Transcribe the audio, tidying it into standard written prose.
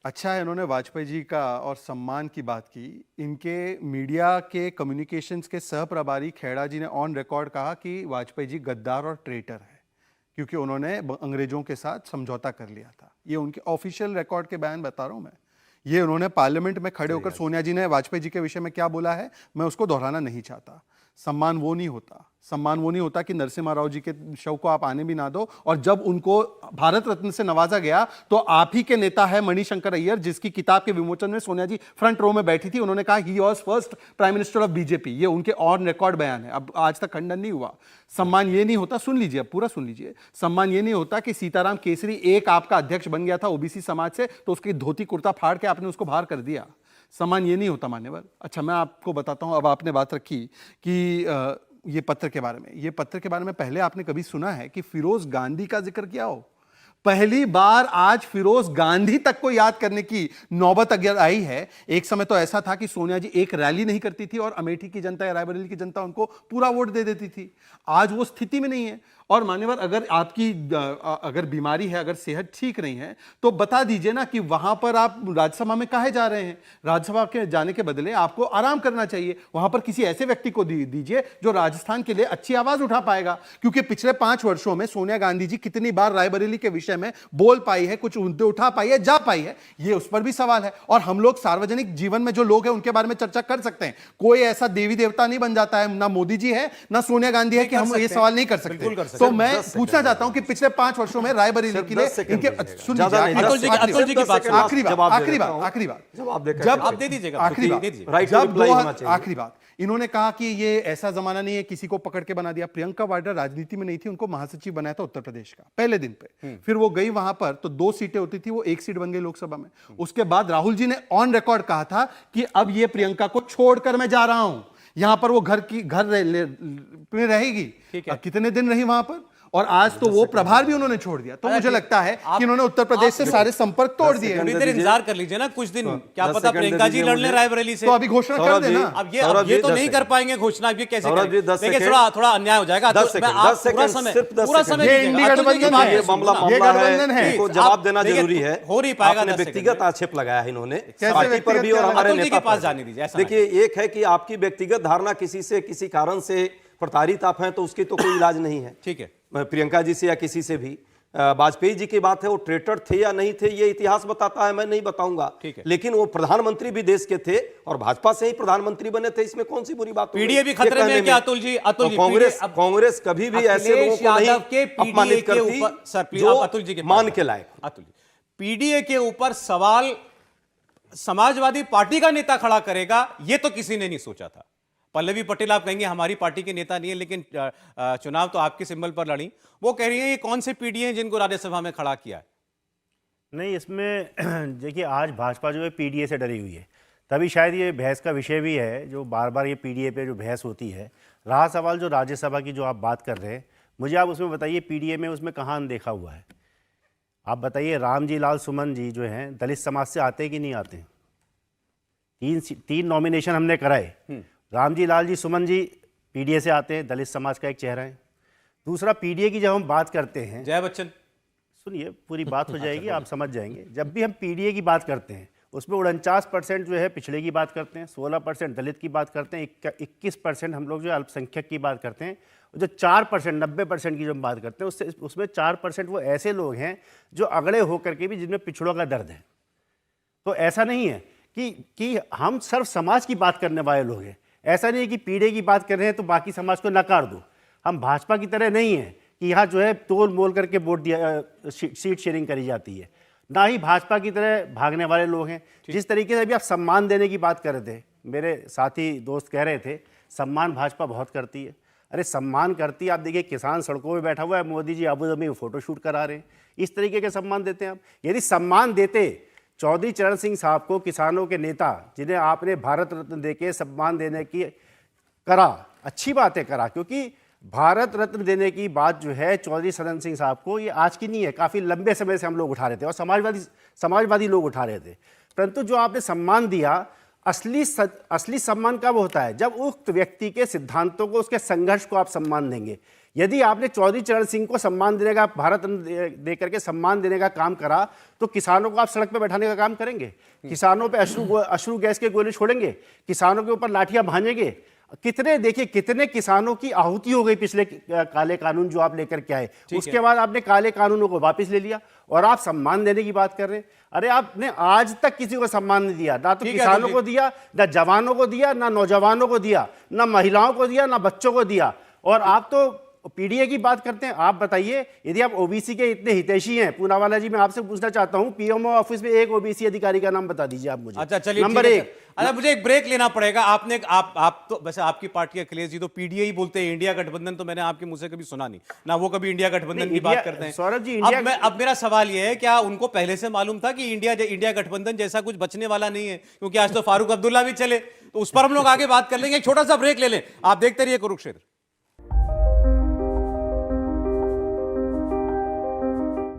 अच्छा है इन्होंने वाजपेयी जी का और सम्मान की बात की। इनके मीडिया के कम्युनिकेशंस के सह प्रभारी खेड़ा जी ने ऑन रिकॉर्ड कहा कि वाजपेयी जी गद्दार और ट्रेटर है, क्योंकि उन्होंने अंग्रेजों के साथ समझौता कर लिया था। ये उनके ऑफिशियल रिकॉर्ड के बयान बता रहा हूं मैं। ये उन्होंने पार्लियामेंट में खड़े होकर सोनिया जी ने वाजपेयी जी के विषय में क्या बोला है, मैं उसको दोहराना नहीं चाहता। सम्मान वो नहीं होता, सम्मान वो नहीं होता कि नरसिम्हा राव जी के शव को आप आने भी ना दो, और जब उनको भारत रत्न से नवाजा गया तो आप ही के नेता है मणिशंकर अय्यर, जिसकी किताब के विमोचन में सोनिया जी फ्रंट रो में बैठी थी। उन्होंने कहा he was first prime minister of BJP. ये उनके ऑन रिकॉर्ड बयान है, अब आज तक खंडन नहीं हुआ। सम्मान ये नहीं होता, सुन लीजिए, अब पूरा सुन लीजिए। सम्मान ये नहीं होता कि सीताराम केसरी एक आपका अध्यक्ष बन गया था ओबीसी समाज से, तो उसकी धोती कुर्ता फाड़ के आपने उसको बाहर कर दिया। सम्मान ये नहीं होता मान्यवर। अच्छा, मैं आपको बताता हूं, अब आपने बात रखी कि ये पत्र के बारे में, ये पत्र के बारे में पहले आपने कभी सुना है कि फिरोज गांधी का जिक्र किया हो? पहली बार आज फिरोज गांधी तक को याद करने की नौबत अगर आई है। एक समय तो ऐसा था कि सोनिया जी एक रैली नहीं करती थी और अमेठी की जनता या रायबरेली की जनता उनको पूरा वोट दे देती थी। आज वो स्थिति में नहीं है। और मान्यवर, अगर आपकी अगर बीमारी है, अगर सेहत ठीक नहीं है, तो बता दीजिए ना कि वहां पर आप राज्यसभा में काहे जा रहे हैं। राज्यसभा के जाने के बदले आपको आराम करना चाहिए। वहां पर किसी ऐसे व्यक्ति को दीजिए जो राजस्थान के लिए अच्छी आवाज उठा पाएगा। क्योंकि पिछले 5 वर्षों में सोनिया गांधी जी कितनी बार रायबरेली के विषय में बोल पाई है, कुछ मुद्दे उठा पाई है, जा पाई है, ये उस पर भी सवाल है। और हम लोग सार्वजनिक जीवन में जो लोग हैं उनके बारे में चर्चा कर सकते हैं। कोई ऐसा देवी देवता नहीं बन जाता है, ना मोदी जी है ना सोनिया गांधी है कि हम ये सवाल नहीं कर सकते। तो मैं पूछना चाहता हूं कि पिछले 5 वर्षों में रायबरेली के लिए इनके, सुन लीजिए, आखिरी बात, इन्होंने कहा कि ये ऐसा जमाना नहीं है किसी को पकड़ के बना दिया। प्रियंका वाड्रा राजनीति में नहीं थी, उनको महासचिव बनाया था उत्तर प्रदेश का पहले दिन पे। फिर वो गई वहां पर तो 2 सीटें होती थी, वो 1 सीट बन गई लोकसभा में। उसके बाद राहुल जी ने ऑन रिकॉर्ड कहा था कि अब ये प्रियंका को छोड़कर मैं जा रहा हूं, यहां पर वो घर में रहेगी। कितने दिन रही वहां पर, और आज तो वो प्रभार भी उन्होंने छोड़ दिया। तो मुझे लगता है कि उन्होंने उत्तर प्रदेश से सारे संपर्क तोड़ दिए। थोड़ी देर इंतजार कर लीजिए ना, कुछ दिन, क्या पता प्रियंका जी लड़ ले रायबरेली से। तो अभी घोषणा कर देना। अब ये तो नहीं कर पाएंगे घोषणा, अब ये कैसे करेंगे? देखिए थोड़ा अन्याय हो जाएगा। पूरा समय ये इंडी गठबंधन है, ये गठबंधन है, जवाब देना जरूरी है। हो नहीं पाएगा। व्यक्तिगत आक्षेप लगाया है इन्होंने पार्टी पर भी और हमारे नेता के पास जाने दीजिए। देखिए, एक है कि आपकी व्यक्तिगत धारणा किसी से किसी कारण से प्रताड़ित आप हैं तो उसकी तो कोई इलाज नहीं है। ठीक है, प्रियंका जी से या किसी से भी। वाजपेयी जी की बात है, वो ट्रेटर थे या नहीं थे ये इतिहास बताता है, मैं नहीं बताऊंगा। लेकिन वो प्रधानमंत्री भी देश के थे और भाजपा से ही प्रधानमंत्री बने थे, इसमें कौन सी बुरी बात? पीडीए भी खतरे में है क्या अतुल जी? अतुल जी, कांग्रेस कभी भी ऐसे लोगों को नहीं अपमानित करती जो अतुल जी के मान के लायक। अतुल जी, पीडीए के ऊपर सवाल समाजवादी पार्टी का नेता खड़ा करेगा, ये तो किसी ने नहीं सोचा था। पल्लवी पटेल आप कहेंगे हमारी पार्टी के नेता नहीं है, लेकिन चुनाव तो आपके सिंबल पर लड़ी। वो कह रही है ये कौन से पीडीए हैं जिनको राज्यसभा में खड़ा किया है? नहीं, इसमें देखिए, आज भाजपा जो है पीडीए से डरी हुई है, तभी शायद ये बहस का विषय भी है जो बार बार ये पीडीए पे जो बहस होती है। रहा सवाल जो राज्यसभा की जो आप बात कर रहे हैं, मुझे आप उसमें बताइए पीडीए में उसमें कहाँ अनदेखा हुआ है? आप बताइए, रामजी लाल सुमन जी जो हैं दलित समाज से आते कि नहीं आते? 3 नॉमिनेशन हमने कराए। रामजी लाल जी सुमन जी पीडीए से आते हैं, दलित समाज का एक चेहरा है। दूसरा, पीडीए की जब हम बात करते हैं, जय बच्चन, सुनिए पूरी बात हो जाएगी, आप समझ जाएंगे। जब भी हम पीडीए की बात करते हैं उसमें 49% जो है पिछड़े की बात करते हैं, 16% दलित की बात करते हैं, 21% हम लोग जो अल्पसंख्यक की बात करते हैं, जो 4% 90% की जो हम बात करते हैं उसमें 4% वो ऐसे लोग हैं जो अगड़े होकर के भी जिनमें पिछड़ों का दर्द है। तो ऐसा नहीं है कि हम सर्व समाज की बात करने वाले लोग हैं। ऐसा नहीं है कि पीडीए की बात कर रहे हैं तो बाकी समाज को नकार दो। हम भाजपा की तरह नहीं है कि यहाँ जो है तोल मोल करके वोट दिया, सीट शेयरिंग करी जाती है। ना ही भाजपा की तरह भागने वाले लोग हैं। जिस तरीके से अभी आप सम्मान देने की बात कर रहे थे, मेरे साथी दोस्त कह रहे थे सम्मान भाजपा बहुत करती है। अरे सम्मान करती है, आप देखिए किसान सड़कों में बैठा हुआ है, मोदी जी अबू धाबी में फोटोशूट करा रहे हैं, इस तरीके के सम्मान देते हैं आप। यदि सम्मान देते चौधरी चरण सिंह साहब को, किसानों के नेता जिन्हें आपने भारत रत्न देके सम्मान देने की करा, अच्छी बात है करा, क्योंकि भारत रत्न देने की बात जो है चौधरी चरण सिंह साहब को, ये आज की नहीं है, काफ़ी लंबे समय से हम लोग उठा रहे थे और समाजवादी लोग उठा रहे थे। परंतु जो आपने सम्मान दिया, असली सम्मान कब होता है? जब उक्त व्यक्ति के सिद्धांतों को, उसके संघर्ष को आप सम्मान देंगे। यदि आपने चौधरी चरण सिंह को सम्मान देने का, भारत रत्न दे करके सम्मान देने का काम करा, तो किसानों को आप सड़क पे बैठाने का काम करेंगे? किसानों पे अश्रु गैस के गोले छोड़ेंगे? किसानों के ऊपर लाठियां भांजेंगे? कितने, देखिए कितने किसानों की आहुति हो गई पिछले काले कानून जो आप लेकर के आए, उसके बाद आपने काले कानूनों को वापस ले लिया और आप सम्मान देने की बात कर रहे हैं। अरे आपने आज तक किसी को सम्मान नहीं दिया, ना तो किसानों को दिया, ना जवानों को दिया, ना नौजवानों को दिया, ना महिलाओं को दिया, ना बच्चों को दिया। और आप तो पीडीए की बात करते हैं। आप बताइए, यदि आप ओबीसी के इतने हितैषी हैं, पूनावाला जी, मैं आपसे पूछना चाहता हूं, पीएमओ ऑफिस में एक ओबीसी अधिकारी का नाम बता दीजिए आप मुझे। अच्छा चलिए, नंबर एक। अच्छा, मुझे एक ब्रेक लेना पड़ेगा। आपने आप तो वैसे आपकी पार्टी अखिलेश जी तो पीडीए ही बोलते हैं, इंडिया गठबंधन तो मैंने आपके मुंह से कभी सुना नहीं ना, वो कभी इंडिया गठबंधन की बात करते हैं। सौरभ जी, अब मेरा सवाल यह है, क्या उनको पहले से मालूम था कि इंडिया गठबंधन जैसा कुछ बचने वाला नहीं है? क्योंकि आज तो फारूक अब्दुल्ला भी चले, तो उस पर हम लोग आगे बात कर लेंगे। एक छोटा सा ब्रेक ले लें, आप देखते रहिए कुरुक्षेत्र।